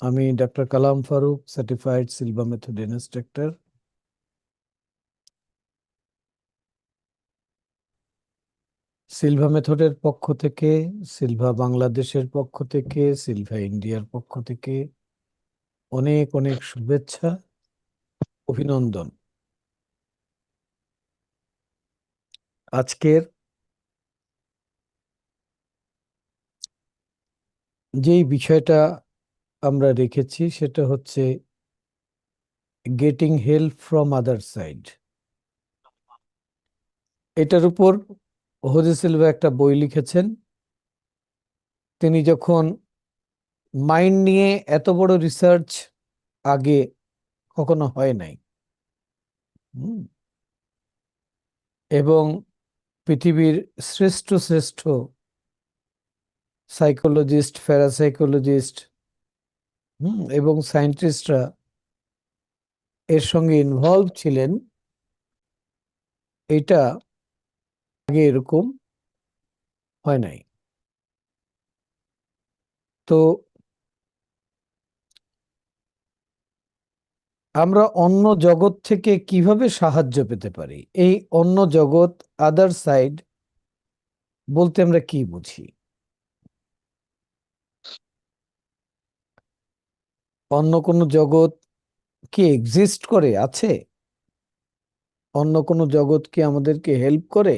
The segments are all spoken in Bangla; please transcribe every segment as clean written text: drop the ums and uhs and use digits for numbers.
আমি doctor Kalam Farooq, certified Silva method instructor. Silva মেথডের পক্ষ থেকে, সিলভা বাংলাদেশের পক্ষ থেকে, সিলভা ইন্ডিয়ার পক্ষ থেকে অনেক অনেক শুভেচ্ছা, অভিনন্দন। আজকের যেই বিষয়টা আমরা রেখেছি সেটা হচ্ছে getting help from other side. এটার উপর হোজে সিলভা একটা বই লিখেছেন। তিনি যখন মাইন্ড নিয়ে এত বড় রিসার্চ আগে কখনো হয় নাই, হুম, এবং পৃথিবীর শ্রেষ্ঠ শ্রেষ্ঠ সাইকোলজিস্ট, প্যারাসাইকোলজিস্ট এবং সায়েন্টিস্টরা এর সঙ্গে ইনভলভ ছিলেন। এটা আগে এরকম হয় নাই। তো আমরা অন্য জগৎ থেকে কিভাবে সাহায্য পেতে পারি? এই অন্য জগৎ, আদার সাইড বলতে আমরা কি বুঝি? অন্য কোনো জগৎ কি এক্সিস্ট করে, আছে? অন্য কোনো জগৎ কি আমাদেরকে হেল্প করে?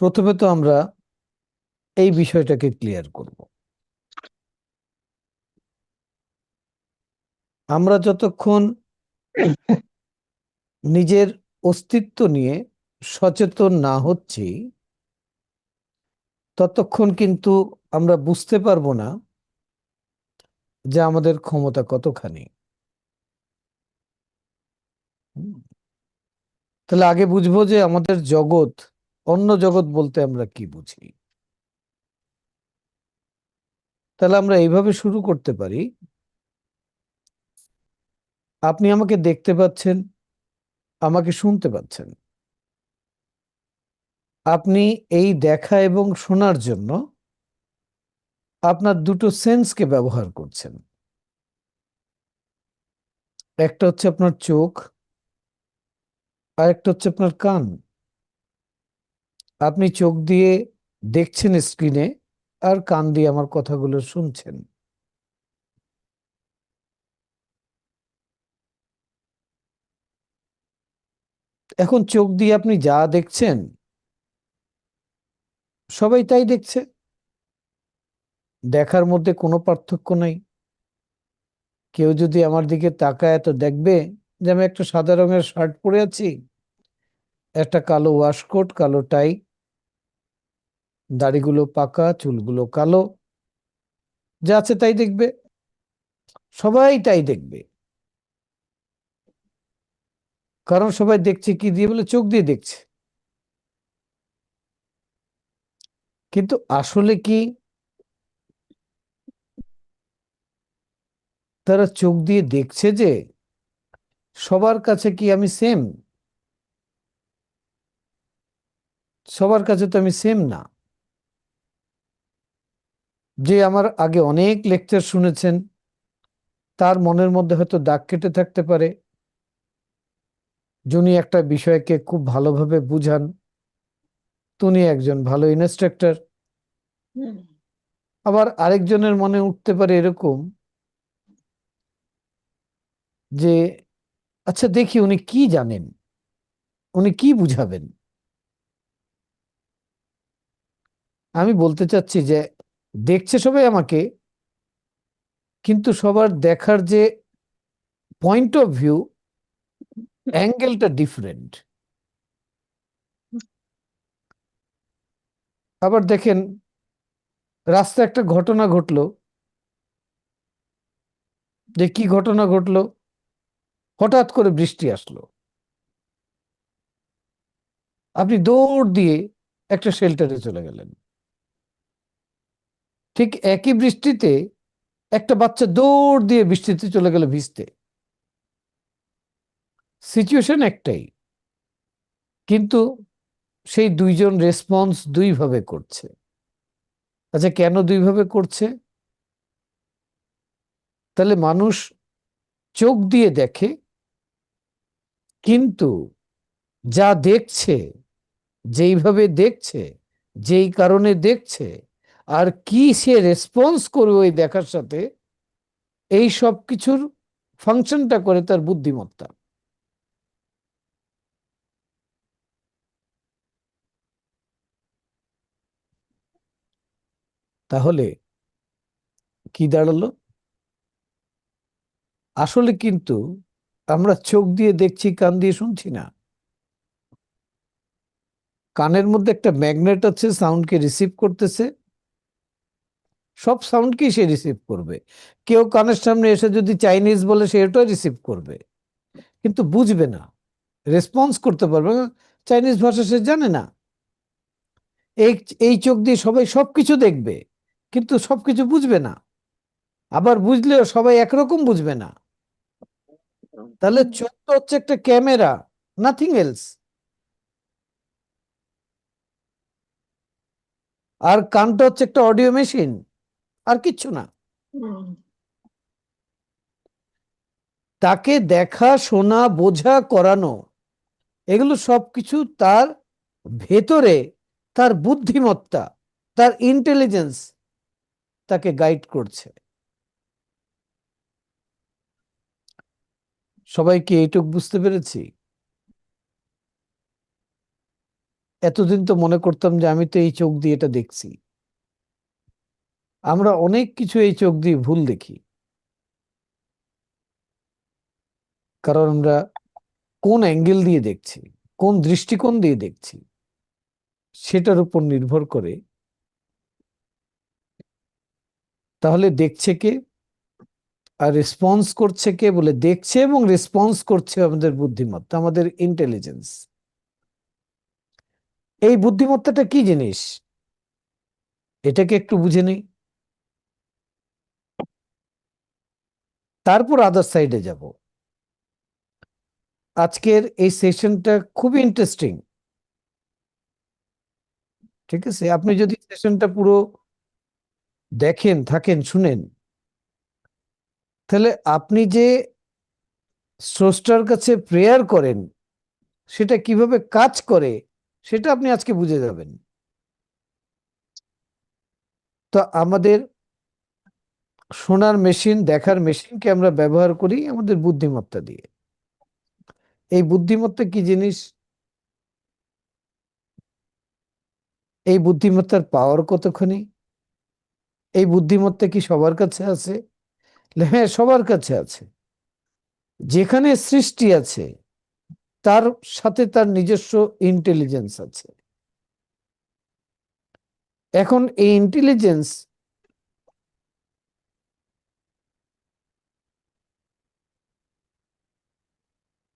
প্রথমে তো আমরা এই বিষয়টাকে ক্লিয়ার করব। আমরা যতক্ষণ নিজের অস্তিত্ব নিয়ে সচেতন না হচ্ছি, ততক্ষণ কিন্তু আমরা বুঝতে পারবো না যে আমাদের ক্ষমতা কতখানি। হুম। তাহলে আগে বুঝবো যে আমাদের জগৎ, অন্য জগৎ বলতে আমরা কি বুঝি। তাহলে আমরা এইভাবে শুরু করতে পারি। আপনি আমাকে দেখতে পাচ্ছেন, আমাকে শুনতে পাচ্ছেন। আপনি এই দেখা এবং শোনার জন্য আপনার দুটো সেন্সকে ব্যবহার করছেন। একটা হচ্ছে আপনার চোখ, আর একটা হচ্ছে আপনার কান। আপনি চোখ দিয়ে দেখছেন স্ক্রিনে, আর কান দিয়ে আমার কথাগুলো শুনছেন। এখন চোখ দিয়ে আপনি যা দেখছেন, সবাই তাই দেখছে। দেখার মধ্যে কোনো পার্থক্য নাই। কেউ যদি আমার দিকে তাকায় তো দেখবে যে আমি একটা সাদা রঙের শার্ট পরে আছি, একটা কালো ওয়াশকোট, কালো টাই, দাড়িগুলো পাকা, চুলগুলো কালো। যা আছে তাই দেখবে, সবাই তাই দেখবে। কারণ সবাই দেখছে কি দিয়ে? বলে চোখ দিয়ে দেখছে। কিন্তু আসলে কি তারা চোখ দিয়ে দেখছে যে সবার কাছে কি আমি সেম? সবার কাছে তো আমি সেম না। যে আমার আগে অনেক লেকচার শুনেছেন, তার মনের মধ্যে হয়তো দাগ কেটে থাকতে পারে। যিনি একটা বিষয়কে খুব ভালোভাবে বুঝান, তিনি একজন ভালো ইনস্ট্রাক্টর। আবার আরেকজনের মনে উঠতে পারে এরকম যে, আচ্ছা দেখি উনি কি জানেন, উনি কি বুঝাবেন। আমি বলতে চাচ্ছি যে দেখছে সবাই আমাকে, কিন্তু সবার দেখার যে পয়েন্ট অফ ভিউ, অ্যাঙ্গেলটা ডিফারেন্ট। আবার দেখেন, রাস্তায় একটা ঘটনা ঘটলো। যে কি ঘটনা ঘটলো? হঠাৎ করে বৃষ্টি আসলো। আপনি দৌড় দিয়ে একটা শেল্টারে চলে গেলেন। ঠিক একই বৃষ্টিতে একটা বাচ্চা দৌড় দিয়ে বৃষ্টিতে চলে গেল ভিজতে। সিচুয়েশন একটাই, কিন্তু সেই দুইজন রেসপন্স দুইভাবে করছে। আচ্ছা, কেন দুইভাবে করছে? তাহলে মানুষ চোখ দিয়ে দেখে, কিন্তু যা দেখছে, যেইভাবে দেখছে, যেই কারণে দেখছে, আর কি সে রেসপন্স করবে ওই দেখার সাথে, এই সব কিছুর ফাংশনটা করে তার বুদ্ধিমত্তা। তাহলে কি দাঁড়ালো? আসলে কিন্তু আমরা চোখ দিয়ে দেখছি, কান দিয়ে শুনছি না। কানের মধ্যে একটা ম্যাগনেট আছে, সাউন্ডকে রিসিভ করতেছে। সব সাউন্ডকেই সে রিসিভ করবে। কেউ কানের সামনে এসে যদি চাইনিজ বলে, সে এটাও রিসিভ করবে, কিন্তু বুঝবে না, রেসপন্স করতে পারবে না। চাইনিজ ভাষা সে জানে না। এই এই চোখ দিয়ে সবাই সবকিছু দেখবে, কিন্তু সবকিছু বুঝবে না। আবার বুঝলেও সবাই একরকম বুঝবে না। তাহলে চোখ তো হচ্ছে একটা ক্যামেরা, নাথিং এলস। আর কানটা হচ্ছে একটা অডিও মেশিন, আর কিচ্ছু না। তাকে দেখা, শোনা, বোঝা, করানো, এগুলো সবকিছু তার ভেতরে, তার বুদ্ধিমত্তা, তার ইন্টেলিজেন্স তাকে গাইড করছে। সবাইকে এইটুক বুঝতে পেরেছি? এতদিন তো মনে করতাম যে আমি তো এই চোখ দিয়ে এটা দেখছি। আমরা অনেক কিছু এই চোখ দিয়ে ভুল দেখি, কারণ আমরা কোন অ্যাঙ্গেল দিয়ে দেখছি, কোন দৃষ্টিকোণ দিয়ে দেখছি, সেটার উপর নির্ভর করে। তাহলে দেখছে কে আর রেসপন্স করছে কে? বলে দেখছে এবং রেসপন্স করছে আমাদের বুদ্ধিমত্তা, আমাদের ইন্টেলিজেন্স। এই বুদ্ধিমত্তাটা কি জিনিস, এটাকে একটু বুঝে নেই, তারপর আদার সাইডে যাব। আজকের এই সেশনটা খুবই ইন্টারেস্টিং। ঠিক আছে, আপনি যদি সেশনটা পুরো দেখেন, থাকেন, শুনেন, তাহলে আপনি যে স্রষ্টার কাছে প্রেয়ার করেন, সেটা কিভাবে কাজ করে, সেটা আপনি আজকে বুঝে যাবেন। তো আমাদের শোনার মেশিন, দেখার মেশিনকে আমরা ব্যবহার করি আমাদের বুদ্ধিমত্তা দিয়ে। এই বুদ্ধিমত্তা কি জিনিস? এই বুদ্ধিমত্তার পাওয়ার কতখানি? এই বুদ্ধিমত্তা কি সবার কাছে আছে? হ্যাঁ, সবার কাছে আছে। যেখানে সৃষ্টি আছে, তার সাথে তার নিজস্ব ইন্টেলিজেন্স আছে। এখন এই ইন্টেলিজেন্স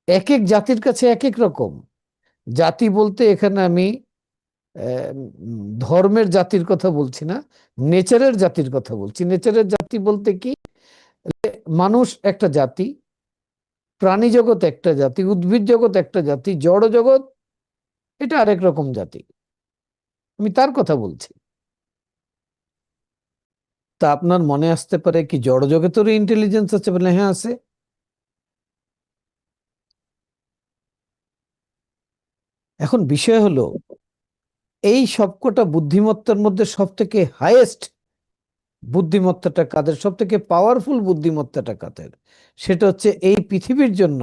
এক এক জাতির কাছে এক এক রকম। জাতি বলতে এখানে আমি ধর্মের জাতির কথা বলছি না, নেচারের জাতির কথা বলছি। নেচারের জাতি বলতে কি? মানুষ একটা জাতি, প্রাণী জগৎ একটা জাতি, উদ্ভিদ জগৎ একটা জাতি, জড় জগৎ এটা আরেক রকম জাতি। আমি তার কথা বলছি। তা আপনার মনে আসতে পারে কি জড় জগতেরও ইন্টেলিজেন্স আছে? বলে হ্যাঁ, আছে। এখন বিষয় হলো, এই সবকটা বুদ্ধিমত্তার মধ্যে সব থেকে হাইয়েস্ট বুদ্ধিমত্তাটা কাদের, সব থেকে পাওয়ারফুল বুদ্ধিমত্তাটা কাদের? সেটা হচ্ছে এই পৃথিবীর জন্য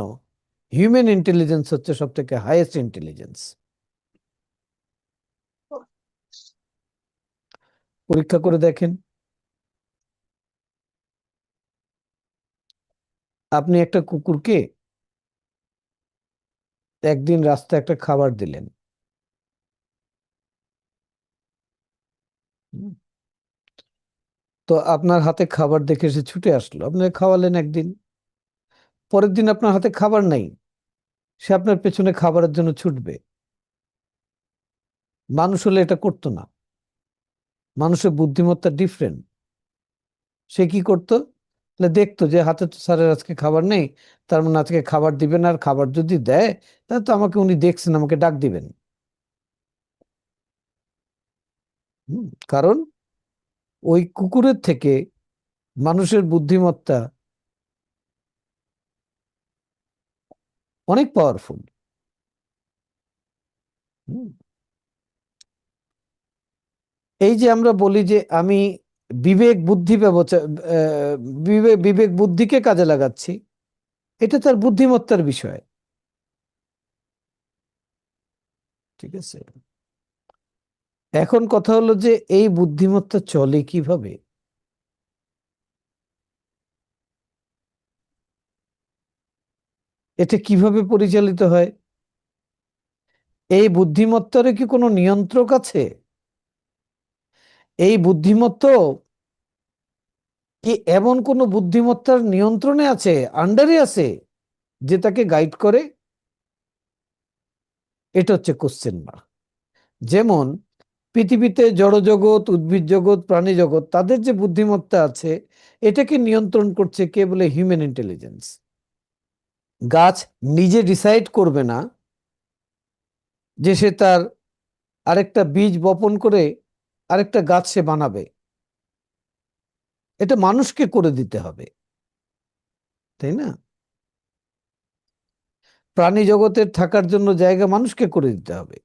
হিউম্যান ইন্টেলিজেন্স হচ্ছে সব থেকে হাইয়েস্ট ইন্টেলিজেন্স। পরীক্ষা করে দেখেন। আপনি একটা কুকুরকে একদিন রাস্তায় একটা খাবার দিলেন। হুম, তো আপনার হাতে খাবার দেখে সে ছুটে আসলো, আপনি খাওয়ালেন একদিন। পরের দিন আপনার হাতে খাবার নাই, সে আপনার পেছনে খাবারের জন্য ছুটবে। মানুষ হলে এটা করতো না। মানুষের বুদ্ধিমত্তা ডিফারেন্ট। সে কি করতো? দেখতো যে হাতে তো স্যারের আজকে খাবার নেই, তার মানে আজকে খাবার দিবেন, আর খাবার যদি দেয় তাহলে তো আমাকে উনি দেখছেন, আমাকে ডাক দিবেন। কারণ ওই কুকুরের থেকে মানুষের বুদ্ধিমত্তা অনেক পাওয়ারফুল। এই যে আমরা বলি যে আমি বিবেক বুদ্ধি ব্যবচার বিবেক বিবেক বুদ্ধিকে কাজে লাগাচ্ছি, এটা তার বুদ্ধিমত্তার বিষয়। ঠিক আছে, এখন কথা হলো যে এই বুদ্ধিমত্তা চলে কিভাবে? এটা কিভাবে পরিচালিত হয়? এই বুদ্ধিমত্তার কি কোনো নিয়ন্ত্রক আছে? এই বুদ্ধিমত্তা কি এমন কোনো বুদ্ধিমত্তার নিয়ন্ত্রণে আছে, আন্ডারে আছে, যে তাকে গাইড করে? এটা হচ্ছে কোশ্চেন মার্ক। যেমন পৃথিবীতে জড়জগৎ, উদ্ভিদ জগৎ, প্রাণী জগৎ, তাদের যে বুদ্ধিমত্তা আছে, এটাকে নিয়ন্ত্রণ করছে কে? বলে হিউম্যান ইন্টেলিজেন্স। গাছ নিজে ডিসাইড করবে না যে সে তার আরেকটা বীজ বপন করে আরেকটা গাছ সে বানাবে। এটা মানুষকে করে দিতে হবে, তাই না? প্রাণী জগতের থাকার জন্য জায়গা মানুষকে করে দিতে হবে।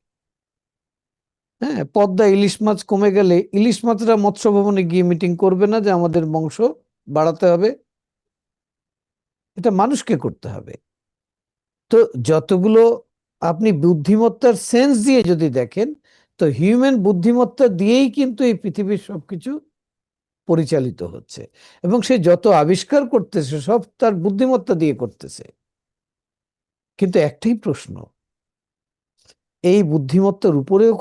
হ্যাঁ, পদ্মা ইলিশ মাছ কমে গেলে ইলিশ মাছরা মৎস্য ভবনে গিয়ে মিটিং করবে না যে আমাদের বংশ বাড়াতে হবে? এটা মানুষকে করতে হবে। তো যতগুলো আপনি বুদ্ধিমত্তার সেন্স দিয়ে যদি দেখেন, তো হিউম্যান বুদ্ধিমত্তা দিয়েই কিন্তু এই পৃথিবীর সবকিছু পরিচালিত হচ্ছে, এবং সে যত আবিষ্কার করতেছে সব তার বুদ্ধিমত্তা দিয়ে করতেছে। কিন্তু একটাই প্রশ্ন, এই বুদ্ধিমত্তার উপরেও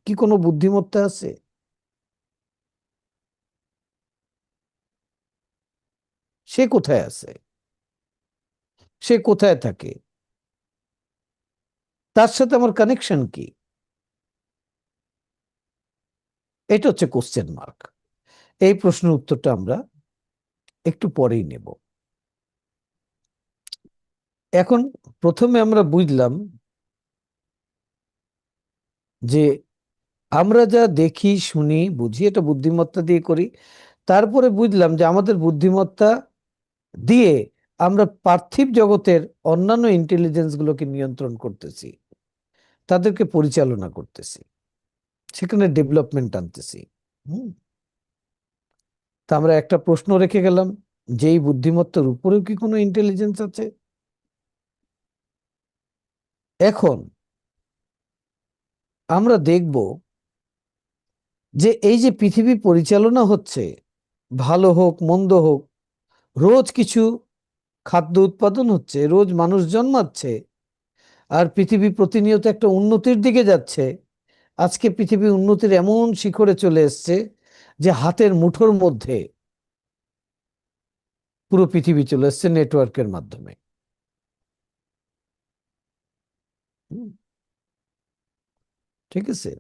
কি কোনো বুদ্ধিমত্তা আছে? সে কোথায় আছে? সে কোথায় থাকে? তার সাথে আমার কানেকশন কি? এটা হচ্ছে কোশ্চেন মার্ক। এই প্রশ্নের উত্তরটা আমরা একটু পরেই নেব। এখন প্রথমে আমরা বুঝলাম যে আমরা যা দেখি, শুনি, বুঝি, এটা বুদ্ধিমত্তা দিয়ে করি। তারপরে বুঝলাম যে আমাদের বুদ্ধিমত্তা দিয়ে আমরা পার্থিব জগতের অন্যান্য ইন্টেলিজেন্স গুলোকে নিয়ন্ত্রণ করতেছি, তাদেরকে পরিচালনা করতেছি, সেখানে ডেভেলপমেন্ট আনতেছি। হুম। তা আমরা একটা প্রশ্ন রেখে গেলাম, যে এই বুদ্ধিমত্তার উপরেও কি কোনো ইন্টেলিজেন্স আছে? এখন আমরা দেখব যে এই যে পৃথিবী পরিচালনা হচ্ছে, ভালো হোক মন্দ হোক, রোজ কিছু খাদ্য উৎপাদন হচ্ছে, রোজ মানুষ জন্মাচ্ছে, আর পৃথিবী প্রতিনিয়ত একটা উন্নতির দিকে যাচ্ছে। আজকে পৃথিবী উন্নতির এমন শিখরে চলে এসছে যে হাতের মুঠোর মধ্যে পুরো পৃথিবী চলে এসছে নেটওয়ার্কের মাধ্যমে। হুম, ঠিক আছে,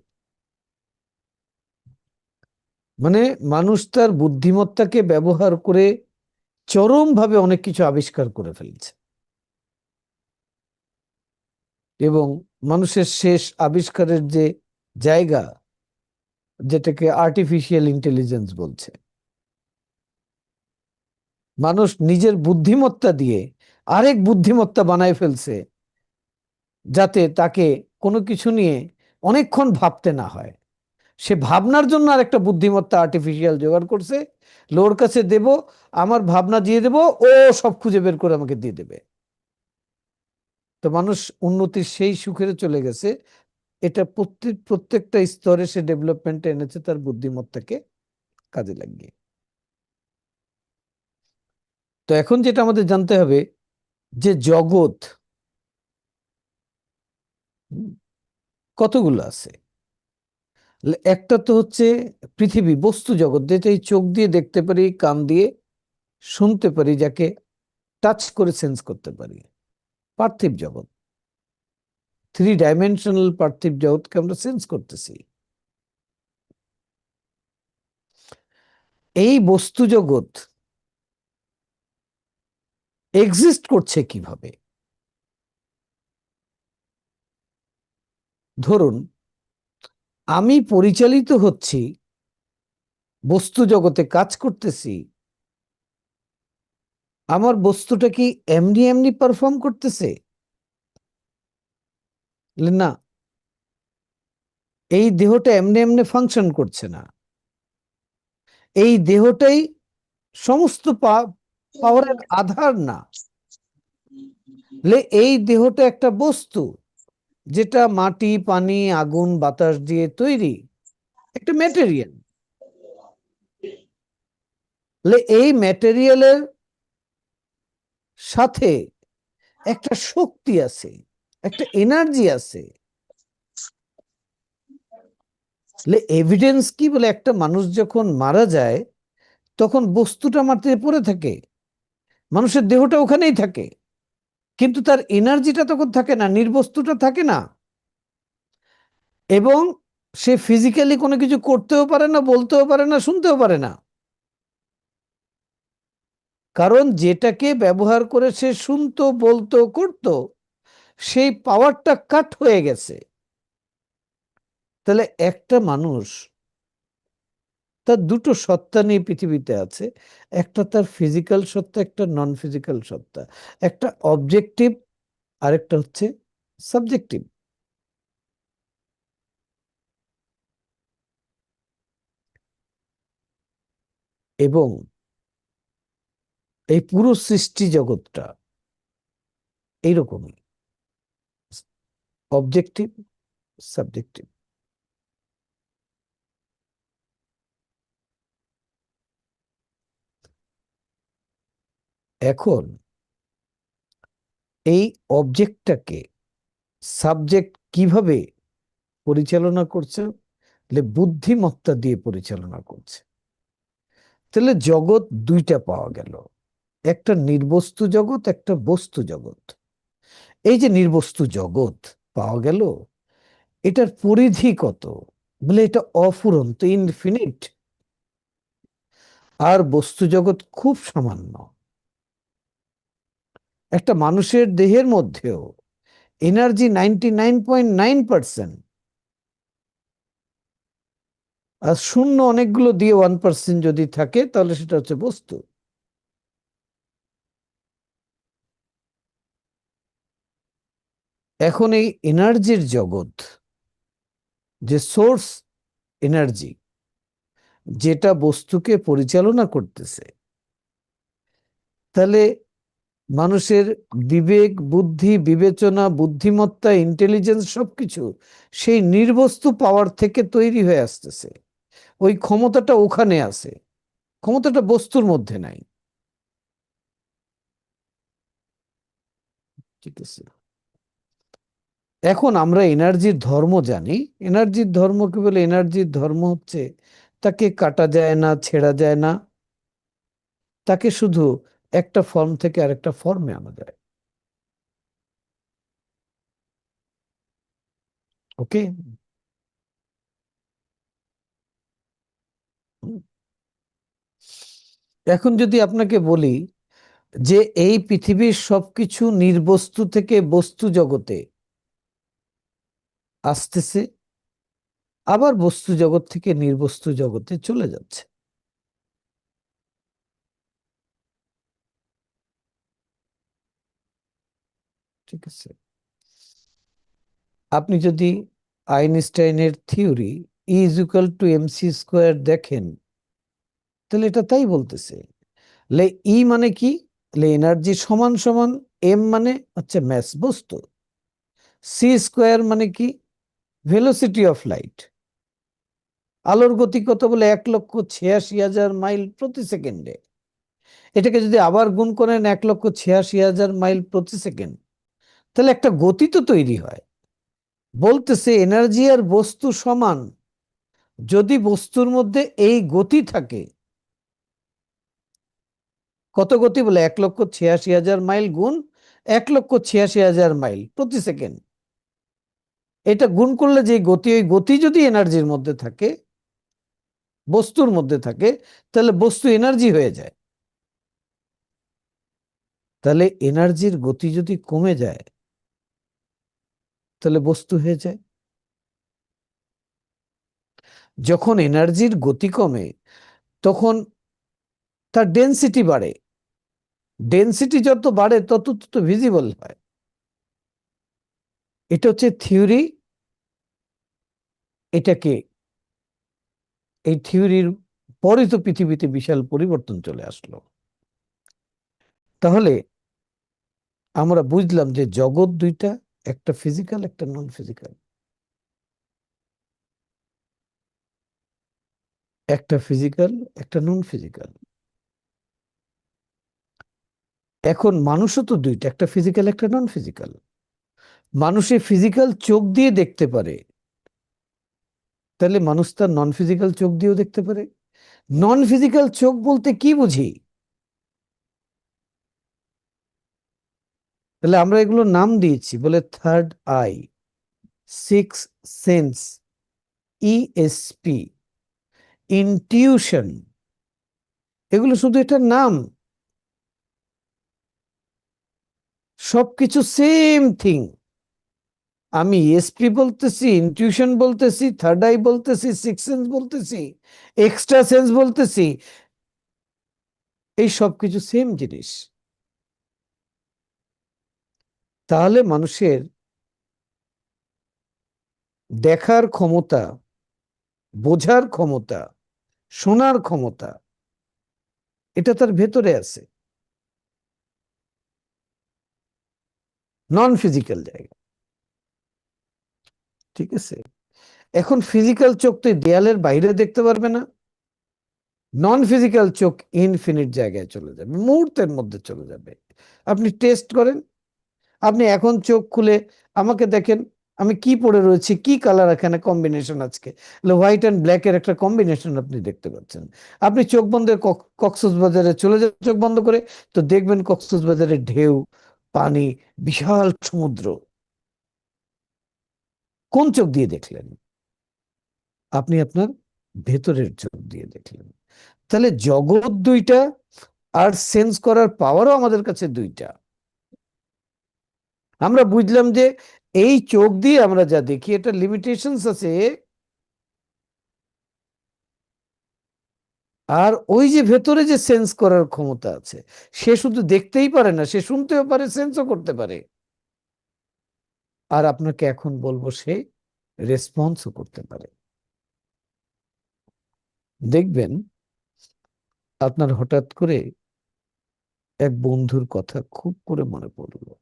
মানে মানুষ তার বুদ্ধিমত্তাকে ব্যবহার করে চরমভাবে অনেক কিছু আবিষ্কার করে ফেলছে, এবং মানুষের শেষ আবিষ্কারের যে জায়গা, যেটাকে আর্টিফিশিয়াল ইন্টেলিজেন্স বলছে, মানুষ নিজের বুদ্ধিমত্তা দিয়ে আরেক বুদ্ধিমত্তা বানায় ফেলছে, যাতে তাকে কোনো কিছু নিয়ে অনেকক্ষণ ভাবতে না হয়। সে ভাবনার জন্য আরেকটা বুদ্ধিমত্তা আর্টিফিশিয়াল জোগাড় করছে, লোর কাছে দেব, আমার ভাবনা দিয়ে দেব, ও সব খুঁজে বের করে আমাকে দিয়ে দেবে। তো মানুষ উন্নতির সেই সুখের চলে গেছে। এটা প্রত্যেকটা স্তরে সে ডেভেলপমেন্টে এনেছে তার বুদ্ধিমত্তাকে কাজে লাগিয়ে। তো এখন যেটা আমাদের জানতে হবে, যে জগৎ কতগুলো আছে। একটা তো হচ্ছে পৃথিবী, বস্তু জগৎ, যেটা এই চোখ দিয়ে দেখতে পারি, কান দিয়ে শুনতে পারি, যাকে টাচ করে সেন্স করতে পারি, পার্থিব জগৎ। 3 ডাইমেনশনাল পার্থিব জগৎকে আমরা সেন্স করতেছি। এই বস্তু জগৎ এক্সিস্ট করছে কিভাবে? ধরুন আমি পরিচালিত হচ্ছি বস্তু জগতে কাজ করতেছি, আমার বস্তুটা কি এমনি এমনি পারফর্ম করতেছে? না, এই দেহটা এমনি এমনি ফাংশন করছে না। এই দেহটাই সমস্ত পাওয়ারের আধার না। এই দেহটা একটা বস্তু, যেটা মাটি, পানি, আগুন, বাতাস দিয়ে তৈরি, একটা ম্যাটেরিয়াল। এই ম্যাটেরিয়ালের সাথে একটা শক্তি আছে, একটা এনার্জি আছে। এভিডেন্স কি বলে, একটা মানুষ যখন মারা যায় তখন বস্তুটা মাটিতে পড়ে থাকে, মানুষের দেহটা ওখানেই থাকে, কিন্তু তার এনার্জিটা তখন থাকে না, নির্বস্তুটা থাকে না, এবং সে ফিজিক্যালি কোনো কিছু করতেও পারে না, বলতেও পারে না, শুনতেও পারে না। কারণ যেটাকে ব্যবহার করে সে শুনতো, বলতো, করতো, সেই পাওয়ারটা কাট হয়ে গেছে। তাহলে একটা মানুষ তার দুটো সত্তা নিয়ে পৃথিবীতে আছে, একটা তার ফিজিক্যাল সত্তা, একটা নন ফিজিক্যাল সত্তা, একটা অবজেক্টিভ, আরেকটা হচ্ছে সাবজেক্টিভ। এবং এই পুরো সৃষ্টি জগৎটা এইরকমই, অবজেক্টিভ, সাবজেক্টিভ। এখন এই অবজেক্টটাকে সাবজেক্ট কিভাবে পরিচালনা করছে? বুদ্ধিমত্তা দিয়ে পরিচালনা করছে। তাহলে জগৎ দুইটা পাওয়া গেল, একটা নির্বস্তু জগৎ, একটা বস্তু জগৎ। এই যে নির্বস্তু জগৎ পাওয়া গেল, এটার পরিধি কত? এটা অফুরন্ত, ইনফিনিট। আর বস্তু জগৎ খুব সামান্য। একটা মানুষের দেহের মধ্যেও এনার্জি 99.9%, আর শূন্য অনেকগুলো দিয়ে 1% যদি থাকে, তাহলে সেটা হচ্ছে বস্তু। এখন এই এনার্জির জগৎ, যে সোর্স এনার্জি, যেটা বস্তুকে পরিচালনা করতেছে, তাহলে মানুষের বিবেক, বুদ্ধি, বিবেচনা, বুদ্ধিমত্তা, ইন্টেলিজেন্স সবকিছু সেই নির্বস্তু পাওয়ার থেকে তৈরি হয়ে আসতেছে। ওই ক্ষমতাটা ওখানে আছে, ক্ষমতাটা বস্তুর মধ্যে নাই। ঠিক আছে, এখন আমরা এনার্জির ধর্ম জানি। এনার্জির ধর্ম কি বলে? এনার্জির ধর্ম হচ্ছে তাকে কাটা যায় না, ছেঁড়া যায় না, তাকে শুধু একটা ফর্ম থেকে আরেকটা ফর্মে আনা যায়। ওকে। এখন যদি আপনাকে বলি যে এই পৃথিবীর সবকিছু নির্বস্তু থেকে বস্তু জগতে আসতেছে, আবার বস্তু জগৎ থেকে নির্বস্তু জগতে চলে যাচ্ছে। ঠিক আছে, আপনি যদি আইনস্টাইনের থিওরি E = mc² দেখেন, তাহলে এটা তাই বলতেছে। ই মানে কি? এনার্জি সমান সমান এম মানে হচ্ছে ম্যাস, বস্তু। c² মানে কি? Velocity of light. আলোর গতি কত বলে? 1,86,000 মাইল প্রতি সেকেন্ডে। এটাকে যদি আবার গুণ করেন 1,86,000 মাইল প্রতি সেকেন্ড, তাহলে একটা গতি তো তৈরি হয়। বলতেছে এনার্জি আর বস্তু সমান, যদি বস্তুর মধ্যে এই গতি থাকে। কত গতি বলে? 1,86,000 মাইল গুণ 1,86,000 মাইল প্রতি সেকেন্ড। এটা গুণ করলে যে গতি, ওই গতি যদি এনার্জির মধ্যে থাকে, বস্তুর মধ্যে থাকে, তাহলে বস্তু এনার্জি হয়ে যায়। তাহলে এনার্জির গতি যদি কমে যায়, তাহলে বস্তু হয়ে যায়। যখন এনার্জির গতি কমে, তখন তার ডেনসিটি বাড়ে। ডেনসিটি যত বাড়ে তত তত ভিজিবল হয়। এটা হচ্ছে থিওরি। এটাকে, এই থিওরির পরে তো পৃথিবীতে বিশাল পরিবর্তন চলে আসলো। তাহলে আমরা বুঝলাম যে জগৎ দুইটা, একটা ফিজিক্যাল একটা নন ফিজিক্যাল। একটা ফিজিক্যাল একটা নন ফিজিক্যাল। এখন মানুষও তো দুইটা, একটা ফিজিক্যাল একটা নন ফিজিক্যাল। মানুষে ফিজিক্যাল চোখ দিয়ে দেখতে পারে, তাহলে মানুষ তার নন ফিজিক্যাল চোখ দিয়েও দেখতে পারে। নন ফিজিক্যাল চোখ বলতে কি বুঝি? তাহলে আমরা এগুলো নাম দিয়েছি, বলে third eye, six sense, ESP, intuition. এগুলো শুধু এটা নাম, সবকিছু সেম থিং। আমি এসপি বলতেছি, ইনটিউশন বলতেছি, থার্ড আই বলতেছি, সিক্স সেন্স বলতেছি, এক্সট্রা সেন্স বলতেছি, এই সবকিছু সেম জিনিস। তাহলে মানুষের দেখার ক্ষমতা, বোঝার ক্ষমতা, শোনার ক্ষমতা, এটা তার ভেতরে আছে, নন ফিজিক্যাল জায়গা। ঠিক আছে? এখন ফিজিক্যাল চোখ তো দেয়ালের বাইরে দেখতে পারবে না। নন ফিজিক্যাল চোখ ইনফিনিট জায়গায় চলে যাবে, মুহূর্তের মধ্যে চলে যাবে। আপনি টেস্ট করেন। আপনি এখন চোখ খুলে আমাকে দেখেন, আমি কি পড়ে রয়েছি, কি কালার এখানে কম্বিনেশন আজকে, হোয়াইট অ্যান্ড ব্ল্যাক এর একটা কম্বিনেশন আপনি দেখতে পাচ্ছেন। আপনি চোখ বন্ধ কক্সবাজারে চলে যান চোখ বন্ধ করে, তো দেখবেন কক্সবাজারের ঢেউ, পানি, বিশাল সমুদ্র। কোন চোখ দিয়ে দেখলেন? আপনি আপনার ভেতরের চোখ দিয়ে দেখলেন। তাহলে জগৎ দুইটা, আর সেন্স করার পাওয়ারও আমাদের কাছে দুইটা। আমরা বুঝলাম যে এই চোখ দিয়ে আমরা যা দেখি এটা লিমিটেশনস আছে। আর ওই যে ভেতরে যে সেন্স করার ক্ষমতা আছে, সে শুধু দেখতেই পারে না, সে শুনতেও পারে, সেন্সও করতে পারে। আর আপনাকে এখন বলবো, সে রেসপন্সও করতে পারে। দেখবেন আপনার হঠাৎ করে এক বন্ধুর কথা খুব করে মনে পড়লো,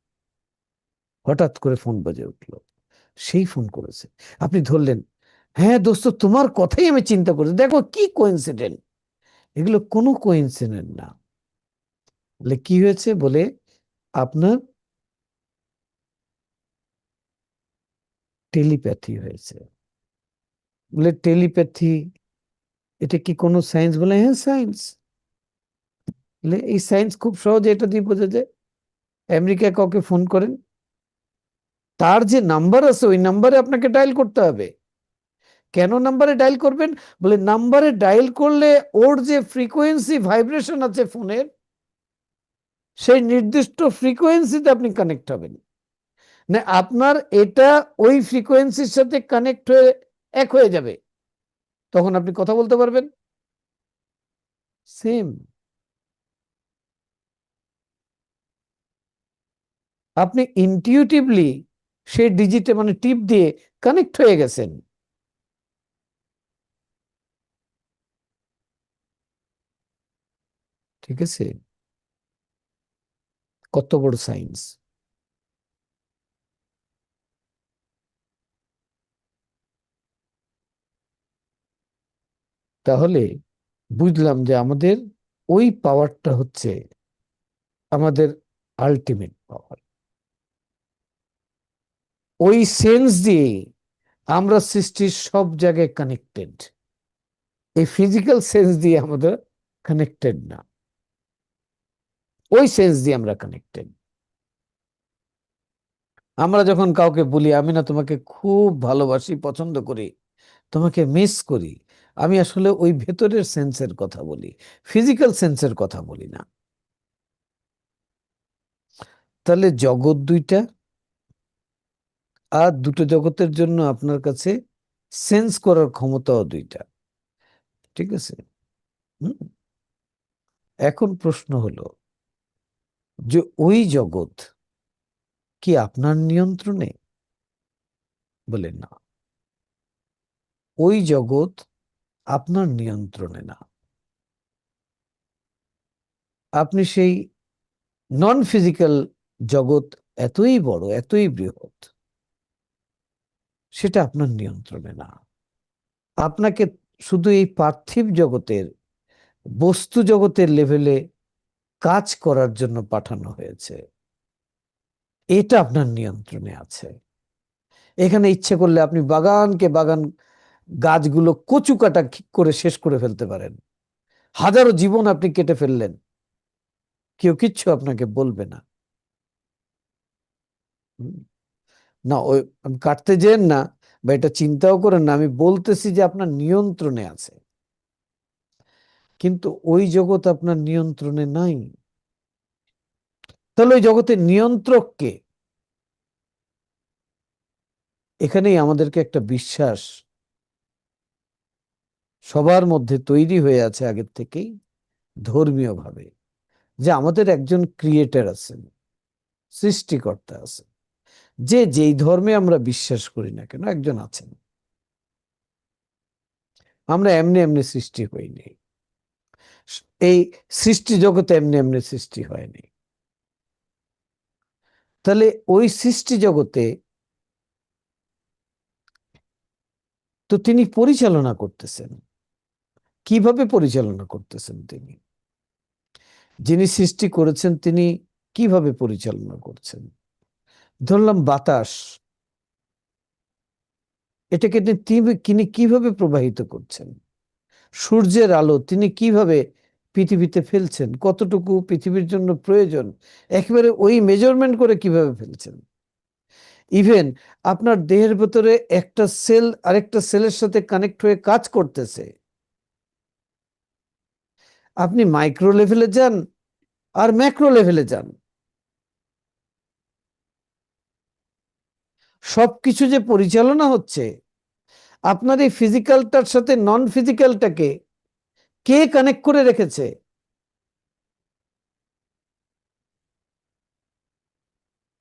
হঠাৎ করে ফোন বাজে উঠলো, সেই ফোন করেছে, আপনি ধরলেন, হ্যাঁ দোস্ত, তোমার কথাই আমি চিন্তা করছি, দেখো কি কোইন্সিডেন্ট। এগুলো কোনো কোইন্সিডেন্ট না। বলে কি হয়েছে? বলে আপনার টেলিপ্যাথি হয়েছে। বলে টেলিপ্যাথি, এটা কি কোনো সায়েন্স? বলে হ্যাঁ সায়েন্স। বলে এই সায়েন্স খুব সহজে এটা দিয়ে বোঝা যায়। আমেরিকায় কাউকে ফোন করেন, তার যে নাম্বার আছে ওই নাম্বারে আপনাকে ডায়াল করতে হবে। কেন নাম্বারে ডায়াল করবেন? বলে নাম্বারে ডায়াল করলে ওর যে ফ্রিকোয়েন্সি ভাইব্রেশন আছে ফোনের, সেই নির্দিষ্ট ফ্রিকোয়েন্সিতে আপনি কানেক্ট হবেন। না আপনার এটা ওই ফ্রিকোয়েন্সির সাথে কানেক্ট হয়ে এক হয়ে যাবে, তখন আপনি কথা বলতে পারবেন। সেম। আপনি ইনটিউটিভলি সেই ডিজিটে মানে টিপ দিয়ে কানেক্ট হয়ে গেছেন। ঠিক আছে? কত বড় সায়েন্স! তাহলে বুঝলাম যে আমাদের ওই পাওয়ারটা হচ্ছে আমাদের আলটিমেট পাওয়ার। ওই সেন্স দিয়ে আমরা সৃষ্টির সব জায়গায় কানেক্টেড। এই ফিজিক্যাল সেন্স দিয়ে আমাদের কানেক্টেড না, ওই সেন্স দিয়ে আমরা কানেক্টেড। আমরা যখন কাউকে বলি, আমি না তোমাকে খুব ভালোবাসি, পছন্দ করি, তোমাকে মিস করি, আমি আসলে ওই ভেতরের সেন্সের কথা বলি, ফিজিক্যাল সেন্সের কথা বলি না। তাহলে জগৎ দুইটা, আর দুটো জগতের জন্য আপনার কাছে সেন্স করার ক্ষমতাও দুইটা। ঠিক আছে? হুম? এখন প্রশ্ন হলো যে ওই জগৎ কি আপনার নিয়ন্ত্রণে? বলে না, ওই জগৎ আপনার নিয়ন্ত্রণে না। আপনি সেই নন ফিজিক্যাল জগৎ এতই বড়, এতই বৃহৎ, সেটা আপনার নিয়ন্ত্রণে না। আপনাকে শুধু এই পার্থিব জগতের, বস্তু জগতের লেভেলে কাজ করার জন্য পাঠানো হয়েছে। এটা আপনার নিয়ন্ত্রণে আছে। এখানে ইচ্ছে করলে আপনি বাগানকে বাগান, গাছগুলো কচু কাটা করে শেষ করে ফেলতে পারেন। হাজারো জীবন আপনি কেটে ফেললেন, কেউ কিচ্ছু আপনাকে বলবে না। হুম। না, ওই কাটতে যেন না, বা এটা চিন্তাও করেন না, আমি বলতেছি যে আপনার নিয়ন্ত্রণে আছে। কিন্তু ওই জগৎ আপনার নিয়ন্ত্রণে নাই। তাহলে ওই জগতের নিয়ন্ত্রক কে? এখানেই আমাদেরকে একটা বিশ্বাস সবার মধ্যে তৈরি হয়ে আছে আগের থেকেই, ধর্মীয় ভাবে, যে আমাদের একজন ক্রিয়েটর আছেন, সৃষ্টিকর্তা আছেন। যে যেই ধর্মে আমরা বিশ্বাস করি না কেন, একজন আছেন। আমরা এমনি এমনি সৃষ্টি হইনি। এই সৃষ্টি জগতে এমনি এমনি সৃষ্টি হয়নি। তাহলে ওই সৃষ্টি জগতে তো তিনি পরিচালনা করতেছেন। কিভাবে পরিচালনা করতেছেন তিনি? যিনি সৃষ্টি করেছেন তিনি কিভাবে পরিচালনা করছেন? ধরলাম বাতাস, এটাকে তিনি কিভাবে প্রবাহিত করছেন? সূর্যের আলো তিনি কিভাবে পৃথিবীতে ফেলছেন? কতটুকু পৃথিবীর জন্য প্রয়োজন, একেবারে ওই মেজারমেন্ট করে কিভাবে ফেলছেন? ইভেন আপনার দেহের ভেতরে একটা সেল আরেকটা সেলের সাথে কানেক্ট হয়ে কাজ করতেছে। আপনি মাইক্রো লেভেলে যান আর ম্যাক্রো লেভেলে যান, সবকিছু যে পরিচালনা হচ্ছে, আপনার এই ফিজিক্যালটার সাথে নন ফিজিক্যালটাকে কে কানেক্ট করে রেখেছে?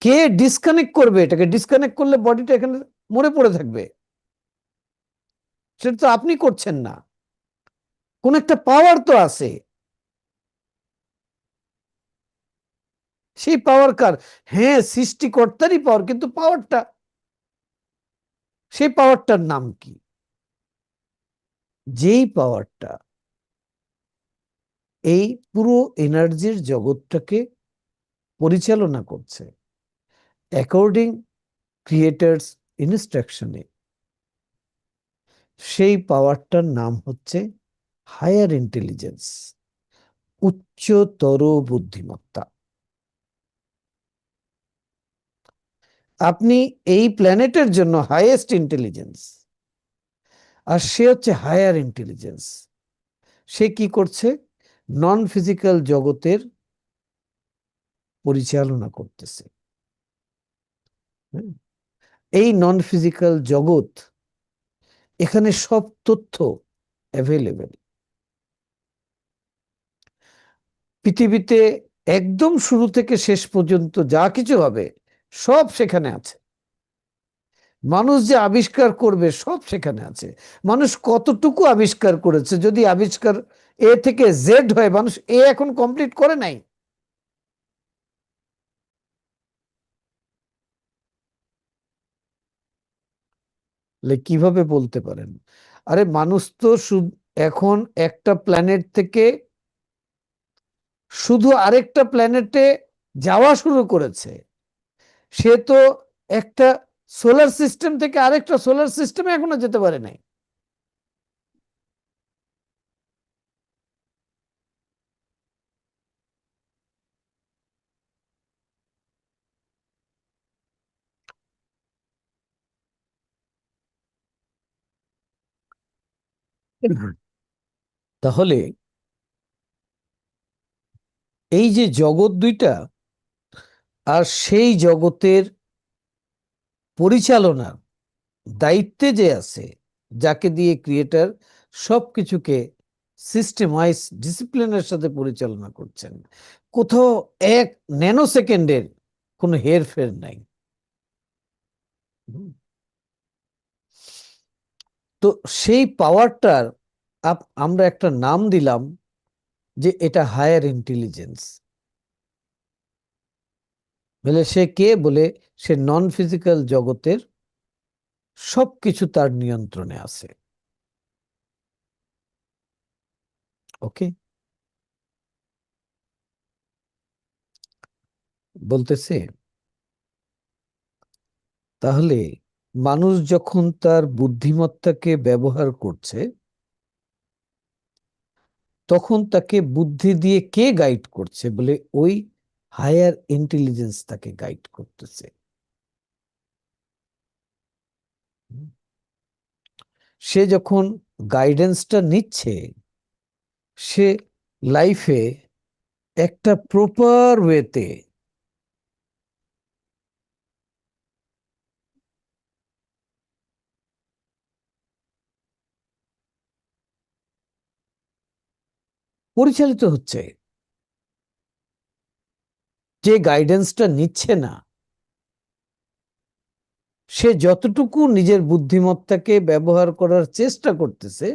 কে ডিসকানেক্ট করবে? এটাকে ডিসকানেক্ট করলে বডিটা এখানে মরে পড়ে থাকবে। সেটা তো আপনি করছেন না। কোন একটা পাওয়ার তো আছে। সেই পাওয়ার কার? হ্যাঁ, সৃষ্টিকর্তারই পাওয়ার, কিন্তু পাওয়ারটা, সেই পাওয়ারটার নাম কি? যেই পাওয়ারটা এই পুরো এনার্জির জগৎটাকে পরিচালনা করছে অ্যাকর্ডিং ক্রিয়েটার্স ইনস্ট্রাকশনে, সেই পাওয়ারটার নাম হচ্ছে হায়ার ইন্টেলিজেন্স, উচ্চতর বুদ্ধিমত্তা। আপনি এই প্ল্যানেটের জন্য হাইয়েস্ট ইন্টেলিজেন্স, আর সে হচ্ছে হায়ার ইন্টেলিজেন্স। সে কি করছে? নন ফিজিক্যাল জগতের পরিচালনা করতেছে। হ্যাঁ? এই নন ফিজিক্যাল জগৎ, এখানে সব তথ্য অ্যাভেলেবেল। পৃথিবীতে একদম শুরু থেকে শেষ পর্যন্ত যা কিছু হবে সব সেখানে আছে। মানুষ যে আবিষ্কার করবে সব সেখানে আছে। মানুষ কতটুকু আবিষ্কার করেছে, যদি আবিষ্কার এ থেকে জেড হয়, মানুষ এ এখন কমপ্লিট করে নাই। কিভাবে বলতে পারেন? আরে মানুষ তো এখন একটা প্ল্যানেট থেকে শুধু আরেকটা প্ল্যানেটে যাওয়া শুরু করেছে। সে তো একটা সোলার সিস্টেম থেকে আরেকটা সোলার সিস্টেমে এখনো যেতে পারে নাই। তাহলে এই যে জগৎ দুইটা, আর সেই জগতের পরিচালনার দায়িত্বে যে আছে, যাকে দিয়ে ক্রিয়েটার সবকিছুকে সিস্টেম ওয়াইজ ডিসিপ্লিনের সাথে পরিচালনা করছেন, কোথাও এক ন্যানো সেকেন্ডের কোনো হেরফের নাই। হুম। তো সেই পাওয়ারটার আমরা একটা নাম দিলাম যে এটা হায়ার ইন্টেলিজেন্স। বলে সে কে? বলে সে নন ফিজিক্যাল জগতের সবকিছু তার নিয়ন্ত্রণে আছে। ওকে, বলতেছে তাহলে মানুষ যখন তার বুদ্ধিমত্তাকে ব্যবহার করছে, তখন তাকে বুদ্ধি দিয়ে কে গাইড করছে? বলে ওই হায়ার ইন্টেলিজেন্স তাকে গাইড করতেছে। সে যখন গাইডেন্সটা নিচ্ছে, সে লাইফে একটা প্রপার ওয়েতে পরিচালিত হচ্ছে। যে গাইডেন্সটা নিচ্ছে না, সে যতটুকু নিজের বুদ্ধিমত্তাকে ব্যবহার করার চেষ্টা করতেছে,